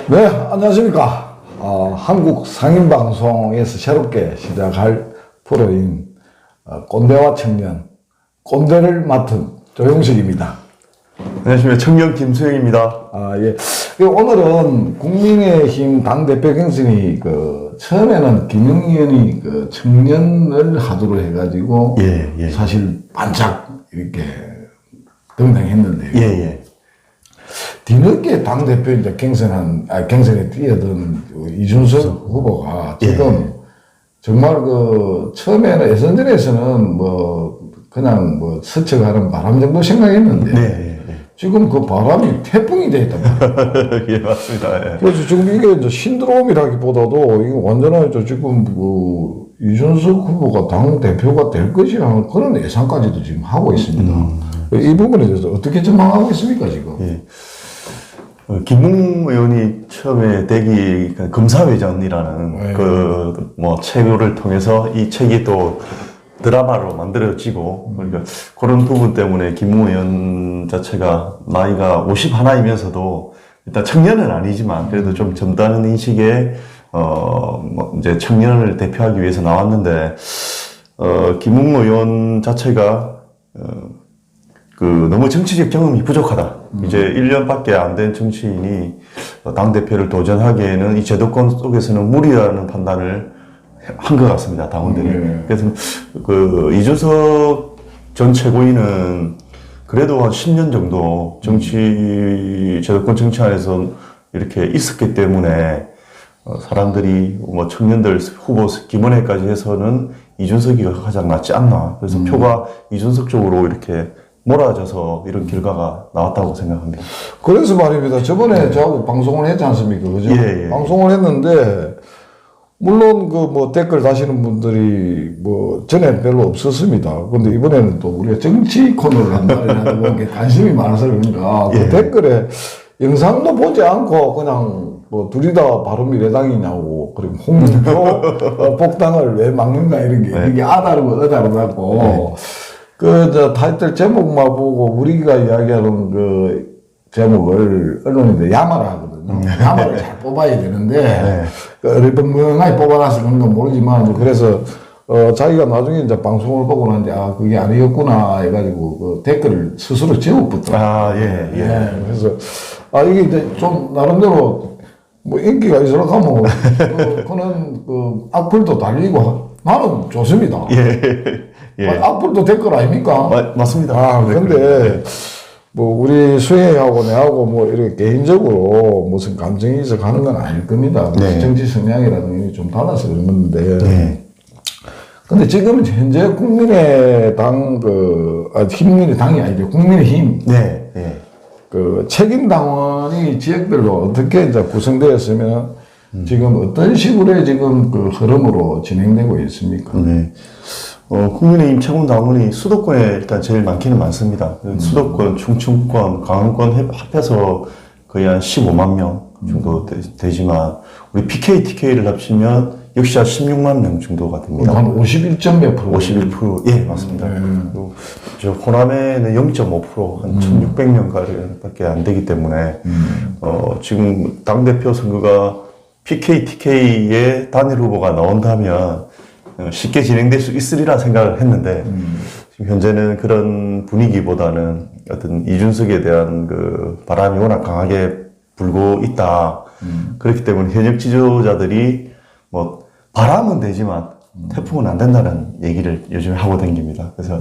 네, 안녕하십니까. 한국 상인방송에서 새롭게 시작할 프로인 꼰대와 청년, 꼰대를 맡은 조용식입니다. 안녕하십니까. 청년 김수영입니다. 예. 오늘은 국민의힘 당대표 경선이 처음에는 김영의원이 청년을 하도록 해가지고 사실 반짝 이렇게 등장했는데요. 뒤늦게 당대표 이제 경선에 뛰어든 이준석 후보가 지금 정말 처음에는 예선전에서는 그냥 스쳐가는 바람 정도 생각했는데 지금 그 바람이 태풍이 돼 있단 말이에요. 예, 맞습니다. 예. 그래서 지금 이게 이제 신드롬이라기보다도 이거 완전히 지금 이준석 후보가 당대표가 될 것이라는 그런 예상까지도 지금 하고 있습니다. 이 부분에 대해서 어떻게 전망하고 있습니까, 지금? 예. 김웅 의원이 처음에 대기 검사회전이라는 책을 통해서 이 책이 또 드라마로 만들어지고, 그러니까 그런 부분 때문에 김웅 의원 자체가 나이가 51이면서도 일단 청년은 아니지만 그래도 좀 젊다는 인식에, 이제 청년을 대표하기 위해서 나왔는데, 김웅 의원 자체가, 너무 정치적 경험이 부족하다. 이제 1년밖에 안 된 정치인이 당대표를 도전하기에는 이 제도권 속에서는 무리라는 판단을 한 것 같습니다, 당원들이. 그래서 이준석 전 최고위는 그래도 한 10년 정도 제도권 정치 안에서 이렇게 있었기 때문에 사람들이 청년들 후보 김원혜까지 해서는 이준석이가 가장 낫지 않나. 그래서 표가 이준석 쪽으로 이렇게 몰아져서 이런 결과가 나왔다고 생각합니다. 그래서 말입니다. 저번에 저하고 방송을 했지 않습니까? 그죠? 방송을 했는데, 물론 댓글 다시는 분들이 전에 별로 없었습니다. 근데 이번에는 또 우리가 정치 코너를 한다는 게 관심이 많아서 그런가. 댓글에 영상도 보지 않고 그냥 둘이 다 바른미래당이냐고, 그리고 홍준표 복당을 왜 막는가 이런 게 이게 아다르고 어다르다고. 타이틀 제목만 보고 우리가 이야기하는 제목을 언론인들 야마를 하거든요. 야마를 잘 뽑아야 되는데, 어리벙벙하게 뽑아놔서 그런 건 모르지만, 그래서, 자기가 나중에 이제 방송을 보고 나는데, 그게 아니었구나, 해가지고, 댓글을 스스로 지워붙더라고요. 그래서, 이게 이제 좀, 나름대로, 인기가 있으려고 하면, 그는 악플도 달리고, 나는 좋습니다. 악플도 댓글 아닙니까? 맞습니다. 근데, 우리 수혜하고 내하고 이렇게 개인적으로 무슨 감정이 있어 가는 건 아닐 겁니다. 정치 성향이라는 게 좀 달라서 그런 건데. 근데 지금 현재 국민의당, 국민의당이 아니죠. 국민의힘. 책임당원이 지역별로 어떻게 이제 구성되었으면 지금 어떤 식으로 지금 흐름으로 진행되고 있습니까? 국민의힘 최고당원이 수도권에 일단 제일 많기는 많습니다. 수도권, 충청권, 강원권 합해서 거의 한 15만 명 정도 되지만, 우리 PK, TK를 합치면 역시 한 16만 명 정도가 됩니다. 한 51점 몇 프로? 51%. 예, 맞습니다. 그리고 호남에는 0.5%, 한 1600명가량밖에 안 되기 때문에, 지금 당대표 선거가 PK, TK의 단일 후보가 나온다면, 쉽게 진행될 수 있으리라 생각을 했는데, 지금 현재는 그런 분위기보다는 어떤 이준석에 대한 바람이 워낙 강하게 불고 있다. 그렇기 때문에 현역 지도자들이 바람은 되지만 태풍은 안 된다는 얘기를 요즘에 하고 다닙니다. 그래서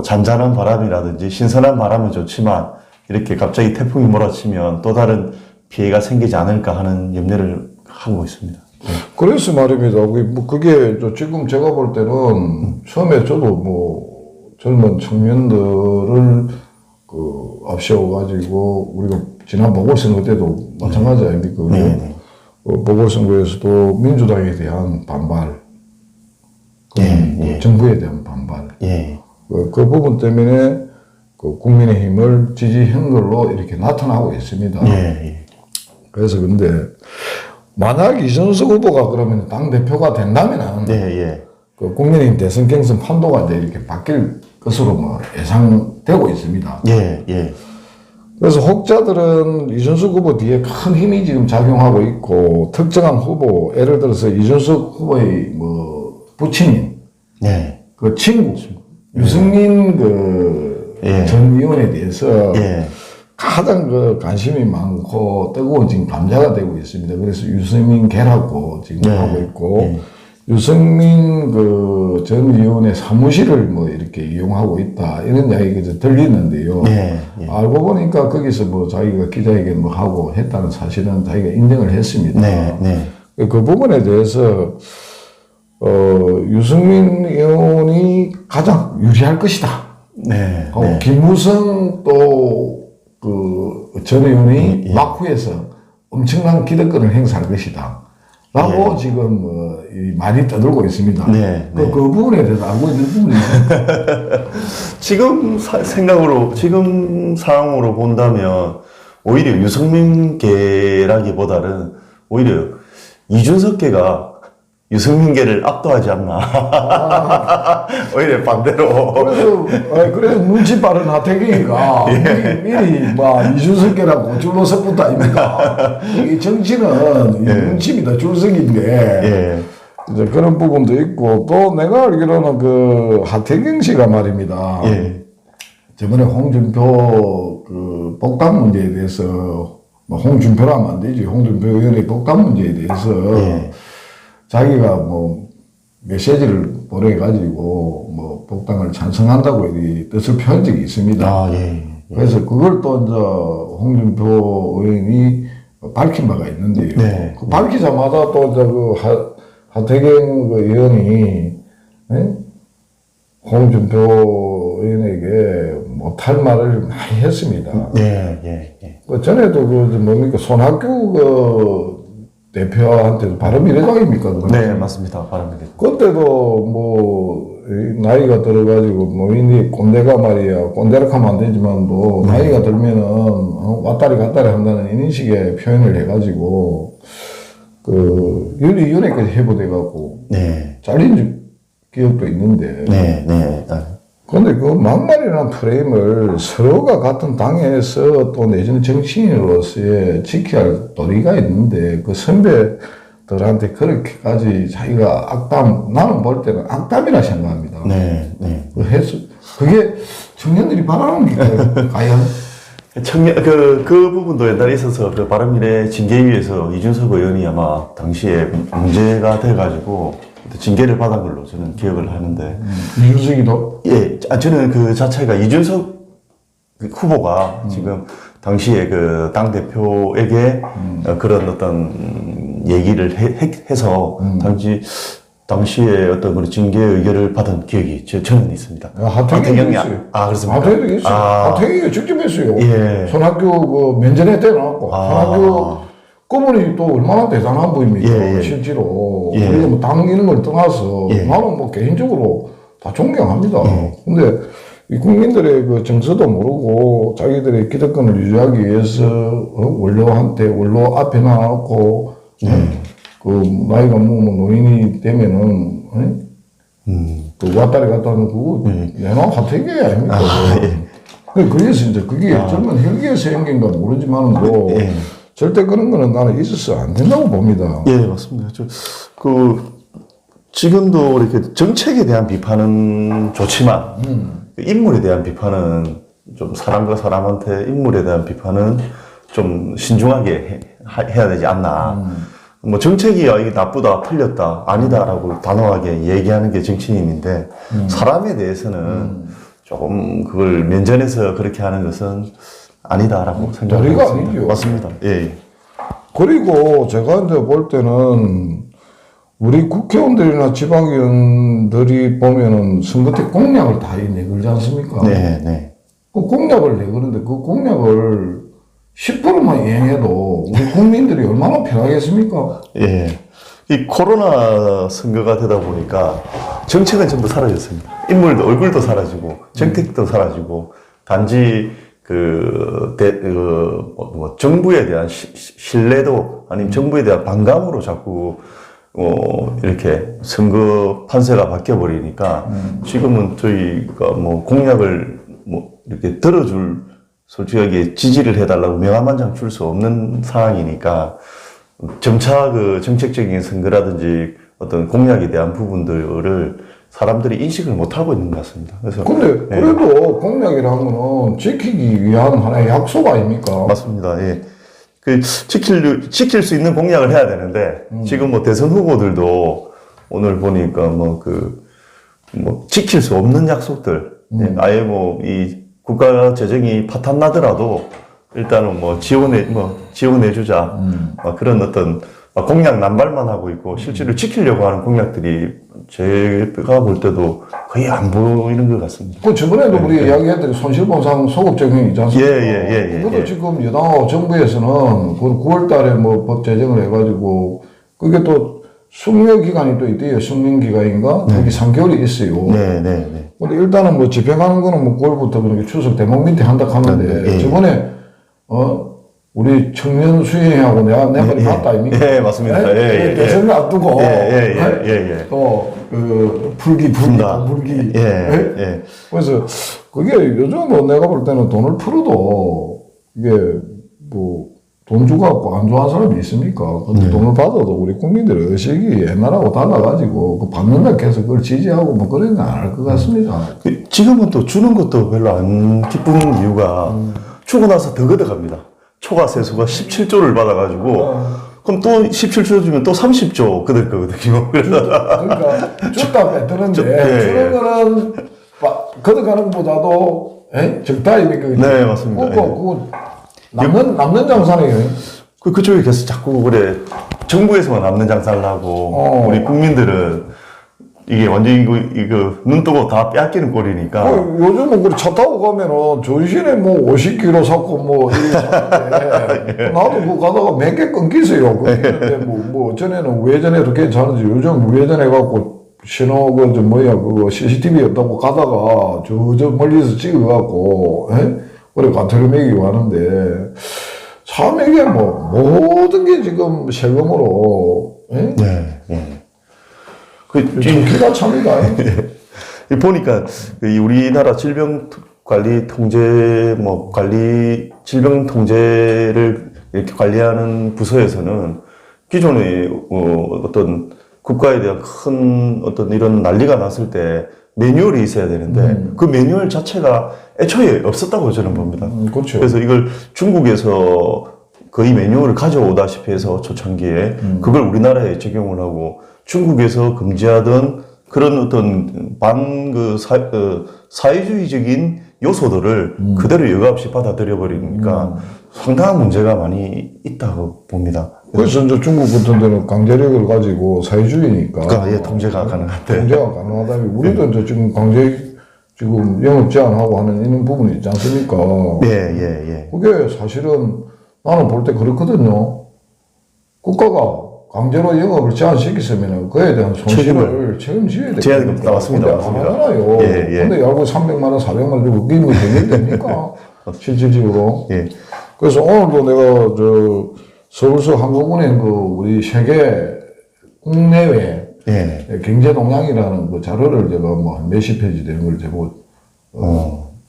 잔잔한 바람이라든지 신선한 바람은 좋지만 이렇게 갑자기 태풍이 몰아치면 또 다른 피해가 생기지 않을까 하는 염려를 하고 있습니다. 그래서 말입니다. 그게 지금 제가 볼 때는 처음에 저도 젊은 청년들을 앞세워가지고 우리가 지난 보궐선거 때도 마찬가지 아닙니까? 보궐선거에서도 민주당에 대한 반발, 정부에 대한 반발, 그 부분 때문에 국민의힘을 지지한 걸로 이렇게 나타나고 있습니다. 그래서 근데 만약 이준석 후보가 그러면 당대표가 된다면은, 국민의힘 대선 경선 판도가 이제 이렇게 바뀔 것으로 예상되고 있습니다. 그래서 혹자들은 이준석 후보 뒤에 큰 힘이 지금 작용하고 있고, 특정한 후보, 예를 들어서 이준석 후보의 뭐, 부친인, 네. 그 친구, 유승민 그, 예. 전 의원에 대해서 예. 가장 그 관심이 많고 뜨거운 지금 감자가 되고 있습니다. 그래서 유승민 개라고 지금 네. 하고 있고, 네. 유승민 그 전 의원의 사무실을 뭐 이렇게 이용하고 있다 이런 이야기가 들리는데요. 네. 네. 알고 보니까 거기서 뭐 자기가 기자회견 뭐 하고 했다는 사실은 자기가 인정을 했습니다. 네. 네. 그 부분에 대해서 유승민 의원이 가장 유리할 것이다. 네. 김무성 또 그 전 의원이 막후에서 엄청난 기득권을 행사할 것이다. 라고 지금 이 말이 떠들고 있습니다. 네. 그 부분에 대해서 알고 있는 부분이 지금 지금 상황으로 본다면 오히려 유승민계라기보다는 오히려 이준석계가 유승민계를 압도하지 않나. 오히려 반대로. 그래서 눈치 빠른 하태경이가 미리 이준석계라고 줄로서부터 아닙니까? 이 정치는 눈치입니다. 줄서기인데. 이제 그런 부분도 있고, 또 내가 알기로는 그 하태경 씨가 말입니다. 저번에 홍준표 그 복당 문제에 대해서, 홍준표라 하면 안 되지. 홍준표 의원의 복당 문제에 대해서 자기가 뭐 메시지를 보내가지고 뭐 복당을 찬성한다고 이 뜻을 표한 적이 있습니다. 그래서 그걸 또 이제 홍준표 의원이 밝힌 바가 있는데요. 그 밝히자마자 또 이제 그 하태경 그 의원이 홍준표 의원에게 못할 말을 많이 했습니다. 그 전에도 그 뭡니까 손학규 그 대표한테도 바른미래당입니까? 네, 맞습니다. 바른미래당. 그때도 뭐 나이가 들어가지고 뭐 이 꼰대가 말이야 꼰대라 하면 안 되지만 뭐 나이가 들면은 왔다리 갔다리 한다는 이런 식의 표현을 해가지고 그 윤리위원회까지 해보돼갖고 잘린 기억도 있는데. 그런데 그 막말이라는 프레임을 서로가 같은 당에서 또 내지는 정치인으로서의 지켜야 할 도리가 있는데 그 선배들한테 그렇게까지 자기가 악담, 나는 볼 때는 악담이라 생각합니다. 그게 청년들이 바라는 게 과연? 그 부분도 옛날에 있어서 그 바른미래 징계위에서 이준석 의원이 아마 당시에 문제가 돼가지고 징계를 받은 걸로 저는 기억을 하는데. 이준석이도? 저는 그 자체가 이준석 후보가 지금 당시에 그 당대표에게 그런 어떤 얘기를 해서 당시에 어떤 그런 징계 의결을 받은 기억이 저는 있습니다. 하태경이 있어요. 그렇습니까? 하태경이 있어요. 하태경이 직접 했어요. 손학규 그 면전에 떼어놨고, 손학규 그분이 또 얼마나 대단한 분입니까? 실제로. 우리가 뭐 당 이런 걸 떠나서 나는 뭐 개인적으로 다 존경합니다. 근데 이 국민들의 그 정서도 모르고 자기들의 기득권을 유지하기 위해서 원로 앞에 놔놓고 그 나이가 뭐 노인이 되면은 그 왔다리 갔다 하는 그거 내놔 하태경이 아닙니까? 그래서 이제 그게 젊은 혈기에서 생긴가 모르지만은 절대 그런 거는 나는 있어서 안 된다고 봅니다. 맞습니다. 지금도 이렇게 정책에 대한 비판은 좋지만, 인물에 대한 비판은 좀 사람과 사람한테 인물에 대한 비판은 좀 신중하게 해야 되지 않나. 뭐 정책이 이게 나쁘다, 틀렸다, 아니다라고 단호하게 얘기하는 게 정치인인데, 사람에 대해서는 조금 그걸 면전에서 그렇게 하는 것은 아니다라고 생각합니다. 아니죠. 맞습니다. 그리고 제가 이제 볼 때는 우리 국회의원들이나 지방의원들이 보면은 선거 때 공약을 다 내걸지 않습니까? 그 공약을 내걸는데 그 공약을 10%만 이행해도 우리 국민들이 얼마나 편하겠습니까? 이 코로나 선거가 되다 보니까 정책은 전부 사라졌습니다. 인물도, 얼굴도 사라지고, 정책도 사라지고, 단지 정부에 대한 신뢰도, 아니면 정부에 대한 반감으로 자꾸, 이렇게 선거 판세가 바뀌어버리니까, 지금은 저희가 뭐 공약을 뭐 이렇게 들어줄 솔직하게 지지를 해달라고 명함한장 줄 수 없는 상황이니까 점차 그 정책적인 선거라든지 어떤 공약에 대한 부분들을 사람들이 인식을 못하고 있는 것 같습니다. 그래서. 근데 그래도 공약이라는 거는 지키기 위한 하나의 약속 아닙니까? 맞습니다. 예. 그 지킬 수 있는 공약을 해야 되는데 지금 뭐 대선 후보들도 오늘 보니까 지킬 수 없는 약속들 예, 아예 뭐 이 국가 재정이 파탄 나더라도 일단은 지원해주자 그런 어떤 공약 남발만 하고 있고 실제로 지키려고 하는 공약들이 제가 볼 때도 거의 안 보이는 것 같습니다. 그 저번에도 우리 이야기했던 손실보상 소급 적용이 있지 않습니까? 그것도 지금 여당 정부에서는 그 9월 달에 뭐 법 제정을 해가지고 그게 또 숙려 기간이 또 있대요. 숙련 기간인가? 그게 3개월이 있어요. 근데 일단은 뭐 집행하는 거는 뭐 9월부터 그렇게 추석 대목 밑에 한다 하는데 저번에 우리 청년 수행하고 내가 봤다 아닙니까? 예, 맞습니다. 대선을 앞두고 또 불기. 그래서 그게 요즘 뭐 내가 볼 때는 돈을 풀어도 이게 뭐 돈 주고 갖고 안 좋아하는 사람이 있습니까? 근데 돈을 받아도 우리 국민들의 의식이 옛날하고 달라가지고 그 받는다 해서 그걸 지지하고 뭐 그런 건 안 할 것 같습니다. 지금은 또 주는 것도 별로 안 기쁜 이유가 주고 나서 더 걷어갑니다. 초과 세수가 17조를 받아가지고 그럼 또 17조 주면 또 30조 걷을 거거든요. 그러니까 줬다 뺐드는데 주는 거는 걷어가는 것보다도 적다 이니까. 네, 맞습니다. 그거 남는 장사네요. 그쪽에 계속 자꾸 그래 정부에서만 남는 장사를 하고 우리 국민들은 이게 완전히 이거 눈 뜨고 다 빼앗기는 꼴이니까. 요즘은 그래 차 타고 가면은 전신에 뭐 50kg 샀고 뭐 이렇게 샀는데 나도 그거 가다가 몇 개 끊기세요. 끊기는데 뭐 전에는 우회전해도 괜찮은지 요즘 우회전해 갖고 신호 그거 CCTV 없다고 가다가 저 멀리서 찍어갖고 그래 가태료 매기고 하는데 참 이게 뭐 모든 게 지금 세금으로 좀 기가 찹니다. 보니까 우리나라 질병 통제를 이렇게 관리하는 부서에서는 기존에 어떤 국가에 대한 큰 어떤 이런 난리가 났을 때 매뉴얼이 있어야 되는데 그 매뉴얼 자체가 애초에 없었다고 저는 봅니다. 그렇죠. 그래서 이걸 중국에서 거의 매뉴얼을 가져오다시피 해서 초창기에 그걸 우리나라에 적용을 하고 중국에서 금지하던 그런 어떤 사회주의적인 요소들을 그대로 여과 없이 받아들여 버리니까 상당한 문제가 많이 있다고 봅니다. 그래서 이제 중국 같은 데는 강제력을 가지고 사회주의니까. 그러니까 통제가 가능한데. 통제가 가능하다면 우리도 이제 지금 영업 제한하고 하는 이런 부분이 있지 않습니까? 그게 사실은 나는 볼 때 그렇거든요. 국가가 강제로 영업을 제한시켰으면 그에 대한 손실을 책임져야 되거든요. 맞습니다. 안 하잖아요. 근데 야구 300만 원, 400만 원 주고 그게 뭐 되게 됩니까? 실질적으로. 그래서 오늘도 내가 서울서 한국은행 우리 세계 국내외 경제 동향이라는 그 자료를 제가 뭐 몇십 페이지 되는 걸 제보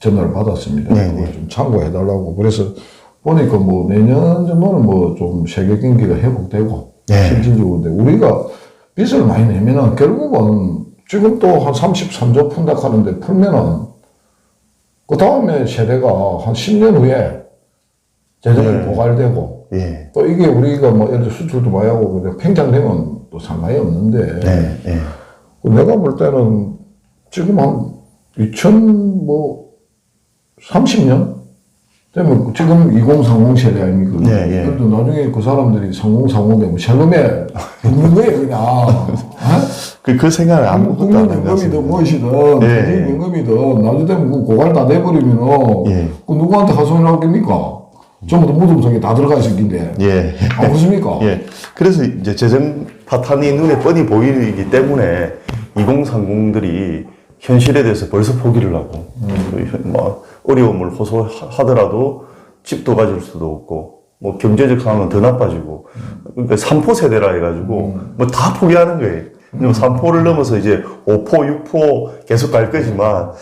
전화를 받았습니다. 그걸 좀 참고해달라고. 그래서 보니까 뭐 내년 정도는 뭐 좀 세계 경기가 회복되고 실질적으로 우리가 빚을 많이 내면은 결국은 지금 또 한 33조 푼다 하는데 풀면은 그 다음에 세대가 한 10년 후에 재정이 고갈되고 또 이게 우리가 뭐 예를 들어 수출도 많이 하고 그냥 팽창되면 또 상관이 없는데 내가 볼 때는 지금 한 2030년 되면 지금 2030 세대 아닙니까? 그래도 나중에 그 사람들이 3040 되면 세금에 붙는 거예요 그냥. 그 생각을 아무것도 안 하는 것 같습니다. 무엇이든 임금이든 나중에 되면 그 고갈 다 돼버리면은 그 누구한테 하소연을 하겠습니까? 전부 다 무덤 속에 다 들어가 있을 텐데. 안 그렇습니까? 그래서 이제 재정 파탄이 눈에 뻔히 보이기 때문에 2030들이 현실에 대해서 벌써 포기를 하고, 뭐, 어려움을 호소하더라도 집도 가질 수도 없고, 뭐, 경제적 상황은 더 나빠지고, 그러니까 3포 세대라 해가지고, 뭐 다 포기하는 거예요. 3포를 넘어서 이제 5포, 6포 계속 갈 거지만,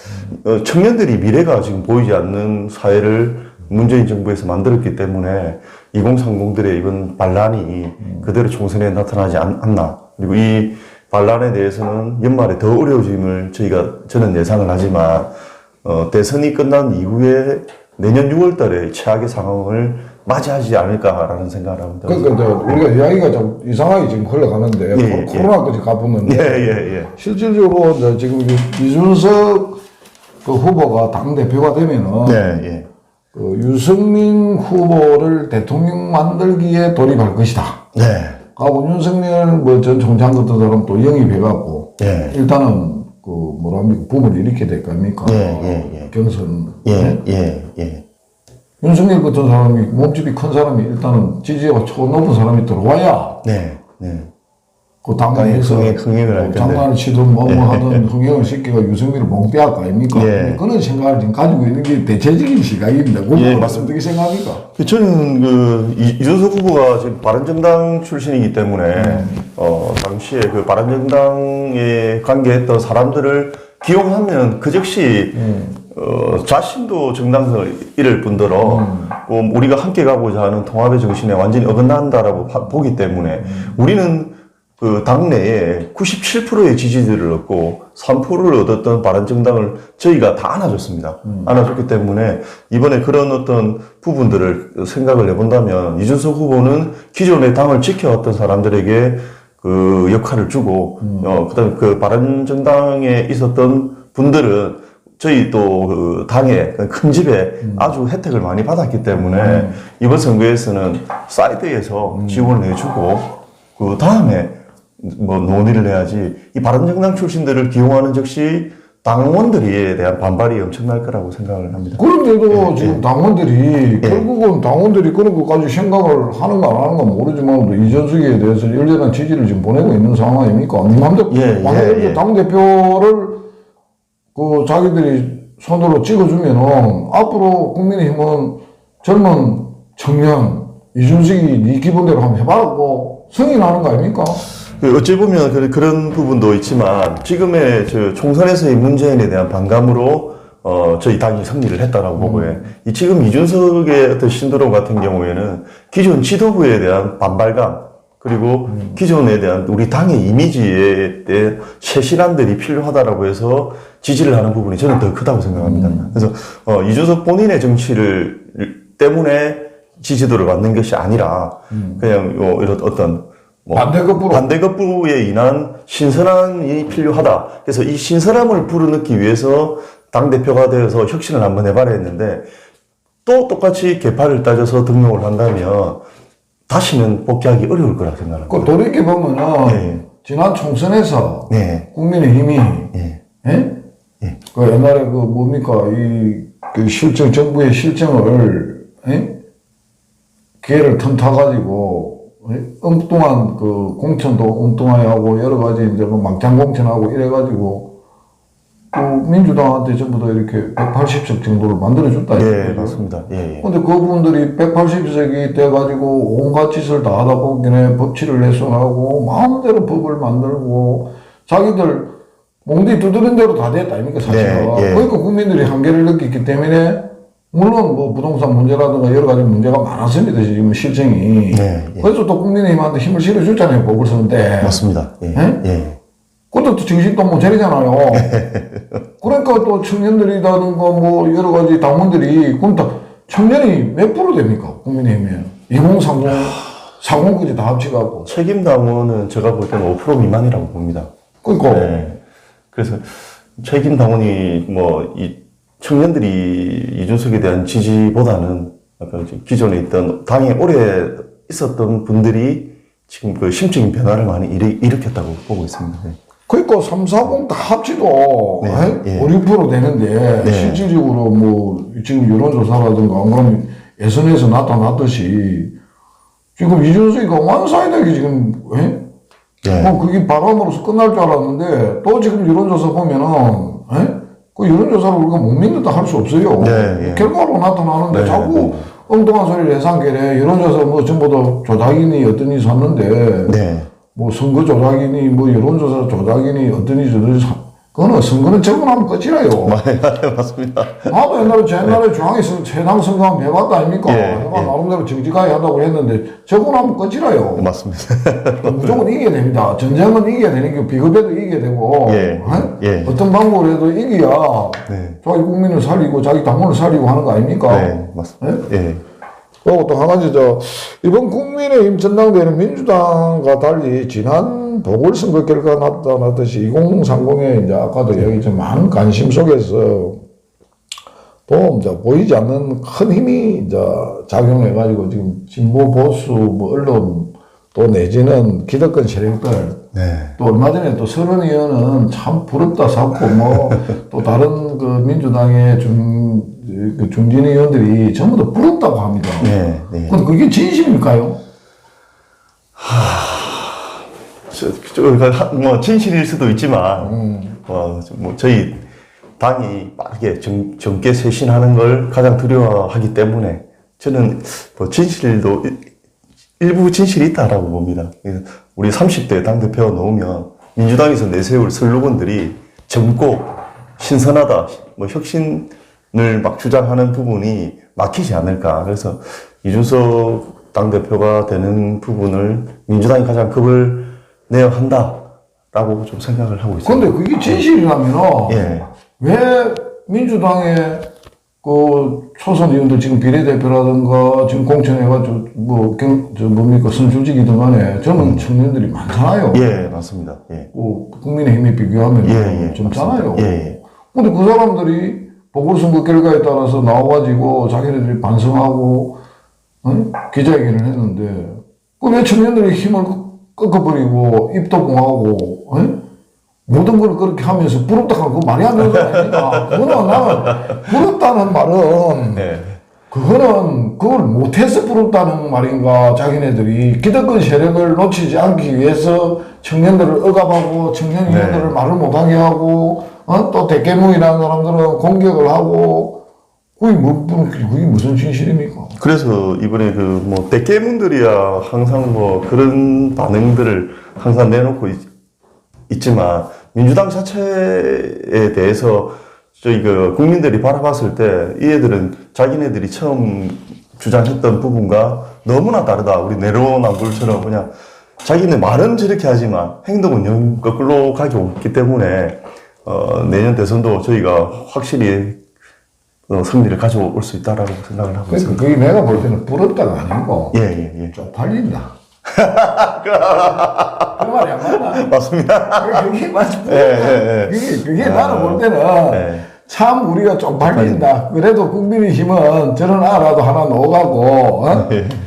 청년들이 미래가 지금 보이지 않는 사회를 문재인 정부에서 만들었기 때문에 2030들의 이번 반란이 그대로 총선에 나타나지 않나. 그리고 이 반란에 대해서는 연말에 더 어려워짐을 저는 예상을 하지만, 대선이 끝난 이후에 내년 6월 달에 최악의 상황을 맞이하지 않을까라는 생각을 합니다. 그러니까 우리가 이야기가 좀 이상하게 지금 흘러가는데, 코로나까지 가붙는데, 실질적으로 이제 지금 이준석 그 후보가 당대표가 되면은, 그 유승민 후보를 대통령 만들기에 돌입할 것이다. 하고 윤석열 전 총장 같은 사람 또 영입해갖고, 일단은 그 뭐랍니까, 붐을 일으켜야 될 거 아닙니까? 경선. 윤석열 같은 사람이, 몸집이 큰 사람이 일단은 지지가 높은 사람이 들어와야, 그 당에서 흥행을 할 텐데. 장난을 치든 뭐 하든 흥행을 시키고 유승민을 몽대할 거 아닙니까? 그런 생각을 지금 가지고 있는 게 대체적인 시각입니다. 맞습니다. 어떻게 생각합니까? 저는 이준석 후보가 지금 바른정당 출신이기 때문에 당시에 그 바른정당에 관계했던 사람들을 기용하면 그 즉시 자신도 정당성을 잃을 뿐더러 우리가 함께 가고자 하는 통합의 정신에 완전히 어긋난다라고 보기 때문에 우리는 그 당내에 97%의 지지들을 얻고 3%를 얻었던 바른정당을 저희가 다 안아줬습니다. 안아줬기 때문에 이번에 그런 어떤 부분들을 생각을 해본다면 이준석 후보는 기존의 당을 지켜왔던 사람들에게 그 역할을 주고 그다음에 그 바른정당에 있었던 분들은 저희 또 그 당의 큰 집에 아주 혜택을 많이 받았기 때문에 이번 선거에서는 사이드에서 지원을 해주고 그 다음에 뭐 논의를 해야지 이 바른정당 출신들을 기용하는 즉시 당원들에 대한 반발이 엄청날 거라고 생각을 합니다. 그런데도 지금 당원들이 결국은 당원들이 그런 것까지 생각을 하는가 안 하는가 모르지만 이준석에 대해서 열렬한 지지를 지금 보내고 있는 상황 아닙니까? 만약에 당대표를 그 자기들이 손으로 찍어주면은 앞으로 국민의힘은 젊은 청년 이준석이 네 기본대로 한번 해봐라고 승인하는 거 아닙니까? 어찌 보면 그런 부분도 있지만 지금의 총선에서의 문재인에 대한 반감으로 저희 당이 승리를 했다라고 보고요. 지금 이준석의 어떤 신드롬 같은 경우에는 기존 지도부에 대한 반발감 그리고 기존에 대한 우리 당의 이미지에 대해 쇄신안들이 필요하다라고 해서 지지를 하는 부분이 저는 더 크다고 생각합니다. 그래서 이준석 본인의 정치를 때문에 지지도를 받는 것이 아니라 그냥 이런 어떤 반대급부에 인한 신선함이 필요하다. 그래서 이 신선함을 불어넣기 위해서 당대표가 되어서 혁신을 한번 해봐라 했는데 또 똑같이 개파를 따져서 등록을 한다면 다시는 복귀하기 어려울 거라 생각합니다. 돌이켜보면은 지난 총선에서 국민의힘이 그 옛날에 그 뭡니까 그 실정 정부의 실정을 기회를 틈타가지고 엉뚱한 그 공천도 엉뚱하게 하고 여러 가지 이제 뭐 막장 공천하고 이래가지고 그 민주당한테 전부 다 이렇게 180석 정도를 만들어줬다. 맞습니다. 근데 그분들이 180석이 돼가지고 온갖 짓을 다 하다 보기에 법치를 훼손하고 마음대로 법을 만들고 자기들 몽디 두드린 대로 다 됐다 아닙니까 사실은. 그러니까 국민들이 한계를 느꼈기 때문에 물론 뭐 부동산 문제라든가 여러 가지 문제가 많았습니다 지금 실정이. 그래서 또 국민의힘한테 힘을 실어줬잖아요 법을 쓰는데. 맞습니다. 그것도 정신도 못 차리잖아요. 그러니까 또 청년들이라든가 뭐 여러 가지 당원들이 그럼 다 청년이 몇 프로 됩니까 국민의힘에 2030 상원까지 다 합치고. 책임 당원은 제가 볼 때는 5% 미만이라고 봅니다. 그러니까. 그래서 책임 당원이 이 청년들이 이준석에 대한 지지보다는 아까 기존에 있던 당에 오래 있었던 분들이 지금 그 심적인 변화를 많이 일으켰다고 보고 있습니다. 그러니까 3, 40 다 합치도 5, 6% 되는데 실질적으로 뭐 지금 여론조사라든가 안 그러면 예선에서 나타났듯이 지금 이준석이가 완사이드게 지금 그게 바람으로서 끝날 줄 알았는데 또 지금 여론조사 보면은 그 여론조사를 우리가 못 믿는다 할 수 없어요. 결과로 나타나는데 자꾸 엉뚱한 소리를 해상계래 여론조사 뭐 전부 다 조작이니 어떠니 샀는데 뭐 선거 조작이니 뭐 여론조사 조작이니 어떠니 저더니 그거는 선거는 적응하면 끝이라요. 맞습니다. 나도 옛날에 제 옛날에 중앙에서 최당 선거하면 배웠다 아닙니까? 내가 나름대로 정직하게 한다고 했는데 적응하면 끝이라요. 맞습니다. 무조건 이겨야 됩니다. 전쟁은 이겨야 되는 게 비급해도 이겨야 되고 어떤 방법으로 해도 이겨야 자기 국민을 살리고 자기 당원을 살리고 하는 거 아닙니까? 네, 맞습니다. 예. 그리고 또 한 가지 이번 국민의힘 전당대회는 민주당과 달리 지난 보궐선거 결과 나타났듯이 2030에 이제 아까도 이야기했지만 많은 관심 속에서 또 이제 보이지 않는 큰 힘이 이제 작용해가지고 지금 진보 보수 뭐 언론 또 내지는 기득권 세력들 또 얼마 전에 또 서른 의원은 참 부럽다 샀고 뭐 또 다른 그 민주당의 그 중진 의원들이 전부 다 부럽다고 합니다. 근데 그게 진실일까요? 뭐 진실일 수도 있지만 뭐 저희 당이 빠르게 정계 쇄신하는 걸 가장 두려워하기 때문에 저는 뭐 진실도 일부 진실이 있다라고 봅니다. 우리 30대 당대표 놓으면 민주당에서 내세울 슬로건들이 젊고 신선하다, 뭐 혁신을 막 주장하는 부분이 막히지 않을까. 그래서 이준석 당대표가 되는 부분을 민주당이 가장 급을 내야 한다라고 좀 생각을 하고 있습니다. 근데 그게 진실이라면 왜 민주당의 그 초선 의원들 지금 비례대표라든가 지금 공천해가지고 뭡니까 선출직이든 간에 저는 청년들이 많잖아요. 맞습니다. 국민의힘에 비교하면 젊잖아요. 근데 그 사람들이 보궐선거 결과에 따라서 나와가지고 자기네들이 반성하고 기자회견을 했는데 왜 청년들의 힘을 꺾어버리고 입도 공하고 모든 걸 그렇게 하면서 부럽다 하고 그거 말이 안 되는 거 아닙니까? 그거는 나는 부럽다는 말은 그걸 못해서 부럽다는 말인가. 자기네들이 기득권 세력을 놓치지 않기 위해서 청년들을 억압하고 청년 의원들을 말을 못하게 하고 또 대깨문이라는 사람들은 공격을 하고 그게 무슨 진실입니까? 그래서 이번에 뭐 대깨문들이야 항상 뭐 그런 반응들을 항상 내놓고 있지만 민주당 자체에 대해서 저희 국민들이 바라봤을 때 이 애들은 자기네들이 처음 주장했던 부분과 너무나 다르다. 우리 내로남불처럼 그냥 자기는 말은 저렇게 하지만 행동은 영 거꾸로 가기 없기 때문에 내년 대선도 저희가 확실히 승리를 가져올 수 있다라고 생각을 하고 있습니다. 그게 내가 볼 때는 부럽다가 아니고 쪽팔린다. 그 말이 안 맞나? 맞습니다. 그게 맞아. 그게 나는 볼 때는 참 우리가 쪽팔린다. 그래도 국민의힘은 저런 아라도 하나 넣어가고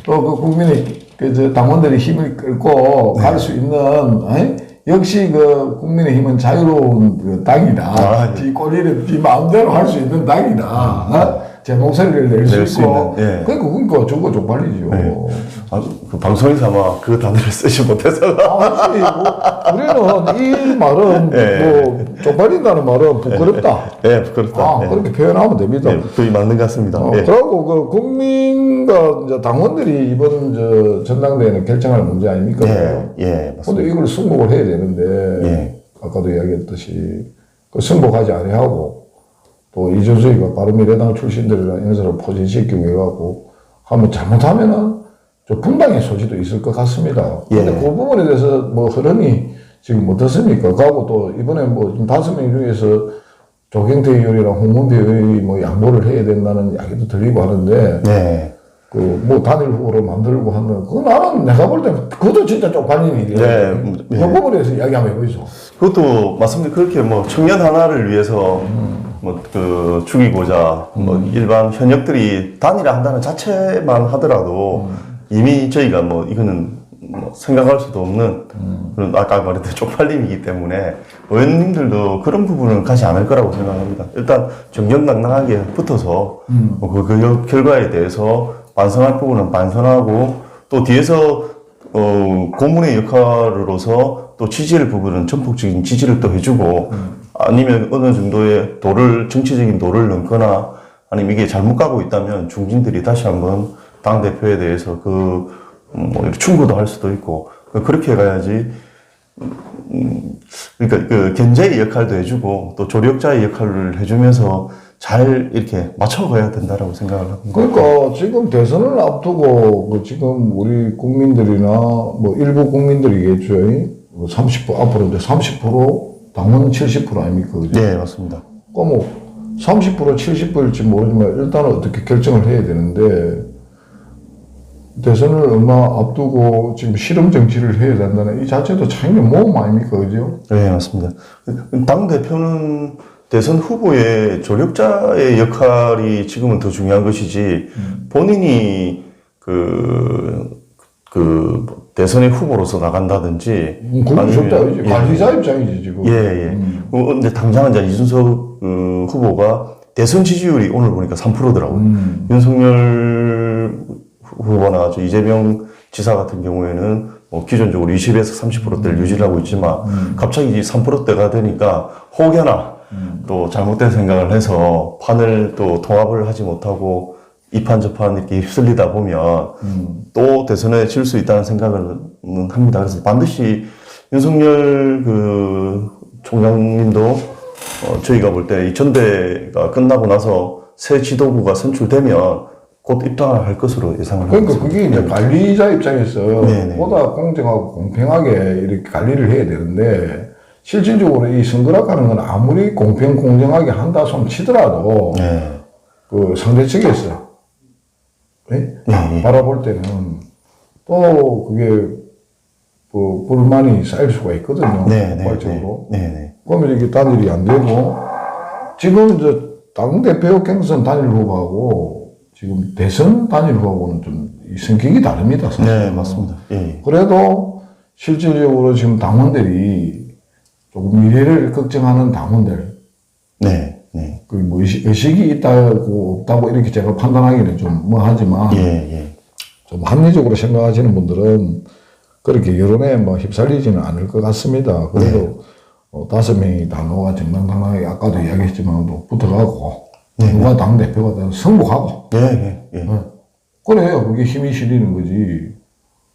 또 그 국민의 당원들이 힘을 끌고 갈 수 있는 역시 그 국민의힘은 자유로운 그 당이다. 지 꼬리를 지 마음대로 할 수 있는 당이다. 제 목소리를 낼 수 있고. 그러니까 저거 쪽팔리죠. 그 방송에서 아마 그 단어를 쓰지 못해서. 우리는 이 말은 뭐 쪽팔린다는 말은 부끄럽다. 부끄럽다. 그렇게 표현하면 됩니다. 그게 맞는 것 같습니다. 그리고 그 국민과 이제 당원들이 이번 전당대회는 결정할 문제 아닙니까? 맞습니다. 근데 이걸 승복을 해야 되는데 아까도 이야기했듯이 그 승복하지 아니하고 또 이준석이가 바른미래당 출신들이랑 연설을 포진시키고 해갖고 하면 잘못하면은 좀 분당의 소지도 있을 것 같습니다. 근데 그 부분에 대해서 뭐 흐름이 지금 어떻습니까? 가고 또 이번에 뭐 5명 중에서 조경태 의원이랑 홍문표 의원이 뭐 양보를 해야 된다는 이야기도 들리고 하는데 그 뭐 단일 후보로 만들고 하는 그 나는 내가 볼 때는 그것도 진짜 쪽팔린 일이에요. 그 부분에 대해서 이야기 한번 해보이소. 그것도 맞습니다. 그렇게 뭐 청년 하나를 위해서 뭐 죽이고자 뭐 일반 현역들이 단일화한다는 자체만 하더라도 이미 저희가 뭐 이거는 뭐 생각할 수도 없는 그런 아까 말했던 쪽팔림이기 때문에 의원님들도 그런 부분은 가지 않을 거라고 생각합니다. 일단 정정당당하게 붙어서 뭐 그 결과에 대해서 반성할 부분은 반성하고 또 뒤에서 고문의 역할로서 또 지지할 부분은 전폭적인 지지를 또 해주고 아니면 어느 정도의 정치적인 도를 넘거나 아니면 이게 잘못 가고 있다면 중진들이 다시 한번 당대표에 대해서 뭐 충고도 할 수도 있고 그렇게 가야지 그러니까 그 견제의 역할도 해주고 또 조력자의 역할을 해주면서 잘 이렇게 맞춰가야 된다라고 생각을 합니다. 그러니까 지금 대선을 앞두고 뭐 지금 우리 국민들이나 뭐 일부 국민들이겠죠. 30% 앞으로 이제 30% 당원 70% 아닙니까? 그죠? 네, 맞습니다. 뭐 30% 70%일지 모르지만 일단은 어떻게 결정을 해야 되는데 대선을 얼마 앞두고 지금 실험 정치를 해야 된다는 이 자체도 참이 모험 아닙니까? 그죠? 네, 맞습니다. 당 대표는 대선 후보의 조력자의 역할이 지금은 더 중요한 것이지 본인이 대선의 후보로서 나간다든지 그건 절대 아니지. 관리자 입장이지 지금. 예. 근데 당장은 이제 이준석 후보가 대선 지지율이 오늘 보니까 3%더라고요. 윤석열 후보나 이재명 지사 같은 경우에는 뭐 기존적으로 20에서 30%대를 유지를 하고 있지만 갑자기 3%대가 되니까 혹여나 또 잘못된 생각을 해서 판을 또 통합을 하지 못하고 이판 저판 이렇게 휩쓸리다 보면 또 대선에 질 수 있다는 생각을 합니다. 그래서 반드시 윤석열 총장님도 저희가 볼 때 이 전대가 끝나고 나서 새 지도부가 선출되면 곧 입당을 할 것으로 예상을 하고 그러니까 그게 이제 관리자 입장에서 네네. 보다 공정하고 공평하게 이렇게 관리를 해야 되는데 실질적으로 이 선거라고 건 아무리 공정하게 한다 손 치더라도 네. 그 상대 측에서 바라볼 때는 또 그게 불만이 쌓일 수가 있거든요. 폭발적으로. 그러면 이게 단일이 안 되고 지금 이제 당대표 경선 단일 후보하고 지금 대선 단일 후보는 좀 성격이 다릅니다. 사실. 네, 맞습니다. 그래도 실질적으로 지금 당원들이 조금 미래를 걱정하는 당원들. 그 뭐 의식이 있다고 없다고 이렇게 제가 판단하기는 좀 뭐 하지만. 좀 합리적으로 생각하시는 분들은 그렇게 여론에 뭐 휩쓸리지는 않을 것 같습니다. 그래도 5명이 당호가 정당당하게 아까도 이야기했지만 붙어가고 누가 당대표가 승복하고 그래요. 그게 힘이 실리는 거지.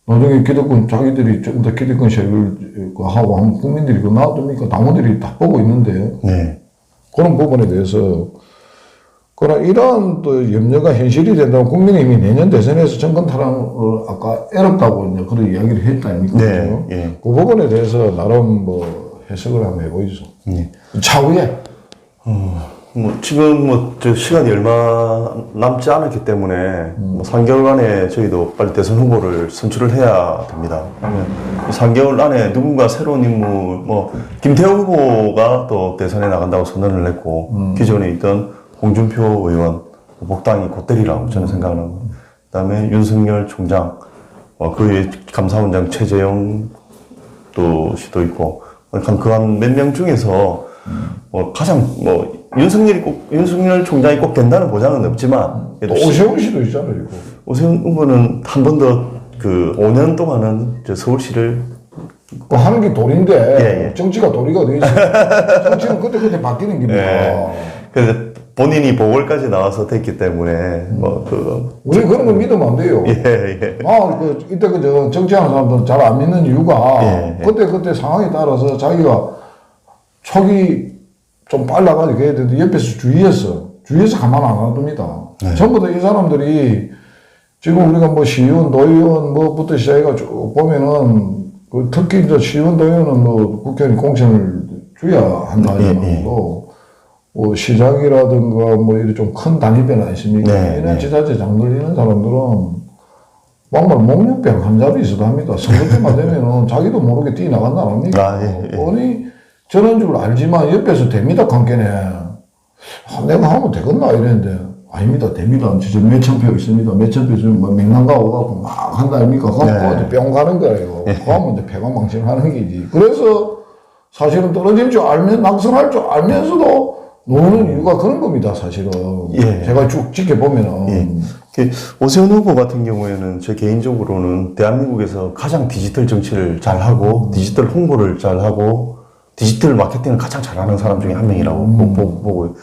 나중에 기득권 자기들이 좀 더 기득권 세력을 하고 하면 국민들이 그거 놔둡니까? 당원들이 다 보고 있는데 그런 부분에 대해서 그러나 이러한 또 염려가 현실이 된다면 국민의힘이 내년 대선에서 정권 탈환을 아까 애롭다고 이제 그런 이야기를 했다 아닙니까? 그 부분에 대해서 나름 뭐 해석을 한번 해보이죠. 차후에. 지금 시간이 얼마 남지 않았기 때문에 3개월 안에 저희도 빨리 대선 후보를 선출을 해야 됩니다. 그러면 3개월 안에 누군가 새로운 인물, 김태호 후보가 또 대선에 나간다고 선언을 했고, 기존에 있던 홍준표 의원, 복당이 곧되리라고 저는 생각을 합니다. 그 다음에 윤석열 총장, 그의 감사원장 최재형 씨도 있고, 그 한 몇 명 중에서 가장 윤석열 총장이 꼭 된다는 보장은 없지만 또 오세훈 씨도 있잖아요. 이거. 오세훈 후보는 한 번 더 5년 동안은 서울시를 하는 게 돌인데 정치가 돌이가 어디 있어? 정치는 그때 바뀌는 겁니다. 그래서 본인이 보궐까지 나와서 됐기 때문에 우리 그런 거 믿으면 안 돼요. 이때 정치하는 사람들은 잘 안 믿는 이유가 그때 상황에 따라서 자기가 촉이 좀 빨라가지고 해야 되는데 옆에서 주위에서 가만 안 놔둡니다. 전부 다 이 사람들이 지금 우리가 뭐 시의원, 도의원 뭐부터 시작해가 쭉 보면은 특히 이제 시의원, 도의원은 국회의원 공천을 줘야 한다 하지만 뭐 시장이라든가 뭐 이런 좀 큰 단위배는 아니십니까? 이런 지자체장들 이런 사람들은 정말 목련병 환자도 있어도 합니다. 선거 때만 되면은 자기도 모르게 뛰어나간다 합니까? 아니 저런 줄 알지만 옆에서 됩니다 관계네. 내가 하면 되겠나 이랬는데 아닙니다 됩니다. 진짜 몇천 표 있습니다. 몇천 표 있으면 맹랑가 오가고 막 한다 아닙니까? 그럼 뿅 가는 거예요. 그러면 이제 패관망신하는 게지. 그래서 사실은 떨어질 줄 알면 낙선할 줄 알면서도 노는 이유가 그런 겁니다 사실은. 제가 쭉 지켜보면은 오세훈 후보 같은 경우에는 제 개인적으로는 대한민국에서 가장 디지털 정치를 잘하고 디지털 홍보를 잘하고 디지털 마케팅을 가장 잘하는 사람 중에 한 명이라고 보고요.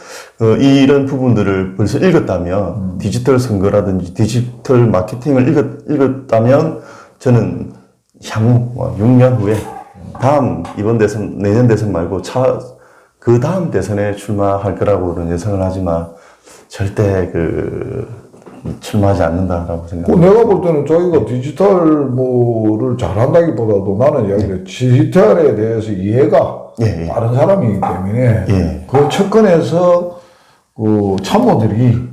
이런 부분들을 벌써 읽었다면 디지털 선거라든지 디지털 마케팅을 읽었다면 저는 향후 6년 후에 이번 대선, 내년 대선 말고 그 다음 대선에 출마할 거라고는 예상을 하지만 절대 출마하지 않는다라고 생각합니다. 내가 볼 때는 자기가 디지털 뭐를 잘한다기보다도 나는 이야기를 디지털에 대해서 이해가 예, 예. 빠른 사람이기 때문에 예. 그 측근에서 그 참모들이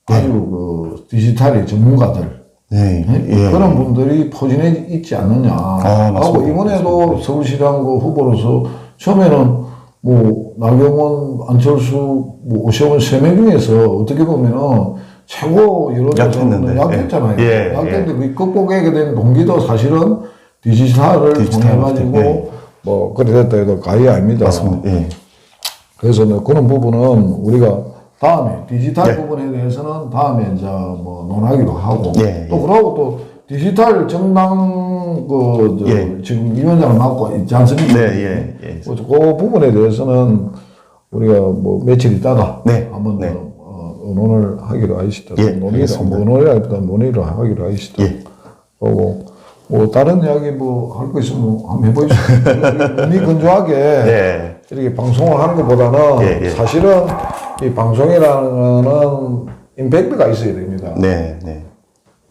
아주 그 디지털의 전문가들 예, 예. 그런 분들이 포진해 있지 않느냐 하고 맞습니다. 이번에도 서울시장 그 후보로서 처음에는 뭐 나경원, 안철수, 뭐 오세훈 3명 중에서 어떻게 보면은 최고 여러 약했는데. 약했잖아요. 예, 약했는데 그 극복하게 된 동기도 사실은 디지털을 통해 가지고 예. 뭐 그래 됐다 해도 가히 아닙니다. 맞습니다. 예. 그래서 그런 부분은 우리가 다음에 디지털 예. 부분에 대해서는 다음에 이제 뭐 논하기로 하고 예, 또 그러고 또 디지털 정당 예. 지금 위원장을 맡고 있지 않습니까? 네, 예, 예. 그 부분에 대해서는 우리가 뭐 며칠 있다가 네, 한번 네. 더 의논을 하기로 하시다. 예, 알겠습니다. 의논이라기보다 논의를 하기로 하시다. 예. 그리고 뭐 다른 이야기 뭐 할 거 있으면 한번 해보시죠. 몸이 건조하게 네. 이렇게 방송을 하는 것보다는 예, 예. 사실은 이 방송이라는 거는 임팩트가 있어야 됩니다. 네, 네.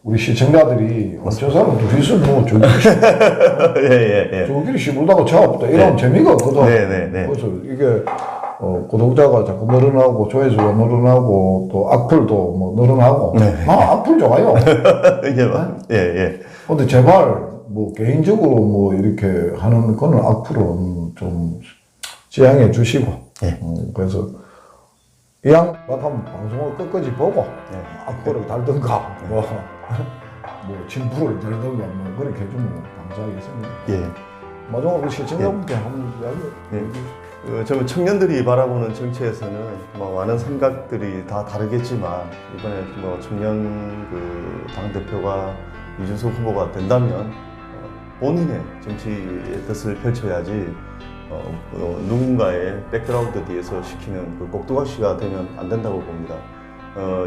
우리 시청자들이 저 사람 둘이서 뭐 저기를 예. 저기를 씹을다고 차 없다 이런 재미가 없거든. 네. 그래서 이게 구독자가 자꾸 늘어나고 조회수가 늘어나고 또 악플도 뭐 늘어나고 네. 악플 좋아요. 예. 근데 제발 뭐 개인적으로 뭐 이렇게 하는 거는 악플은 좀 지양해 주시고 예. 그래서 이왕 막하면 방송을 끝까지 보고 예. 악플을 달든가 뭐 진풀을 달든가 뭐 그렇게 해주면 감사하겠습니다. 예. 마지막으로 시청자분께 한번 이야기 저 청년들이 바라보는 정치에서는 뭐 많은 생각들이 다 다르겠지만 이번에 뭐 청년 당대표가 이준석 후보가 된다면 본인의 정치의 뜻을 펼쳐야지 누군가의 백그라운드 뒤에서 시키는 꼭두각시가 되면 안 된다고 봅니다.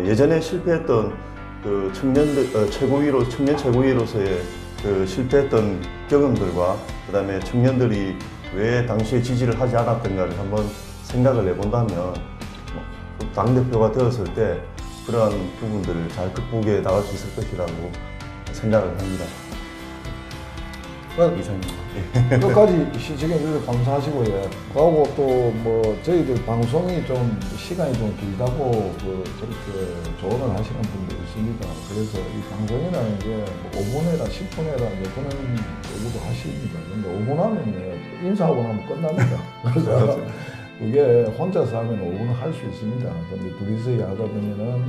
예전에 실패했던 청년들 청년 최고위로서의 실패했던 경험들과 그다음에 청년들이 왜 당시에 지지를 하지 않았던가를 한번 생각을 해본다면 당대표가 되었을 때 그러한 부분들을 잘 극복해 나갈 수 있을 것이라고 생각을 합니다. 이상입니다. 끝까지 시청해 주셔서 감사하시고요. 그리고 또 뭐 저희들 방송이 좀 시간이 좀 길다고 저렇게 조언을 하시는 분도 있습니다. 그래서 이 방송이라는 게 뭐 5분에라 10분에라 그런 얘기도 하십니다. 근데 5분 하면 인사하고 나면 끝납니다. 그래서 그게 혼자서 하면 5분은 할 수 있습니다. 근데 둘이서 하다 보면은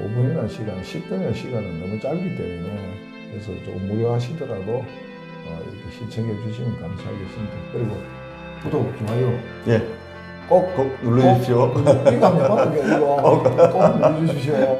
5분이나 시간, 10분이나 시간은 너무 짧기 때문에 그래서 조금 무료하시더라도 이렇게 시청해 주시면 감사하겠습니다. 그리고 구독, 좋아요 예. 꼭 눌러주십시오. 이거 한번 해봐요. 이거 꼭 눌러주십시오.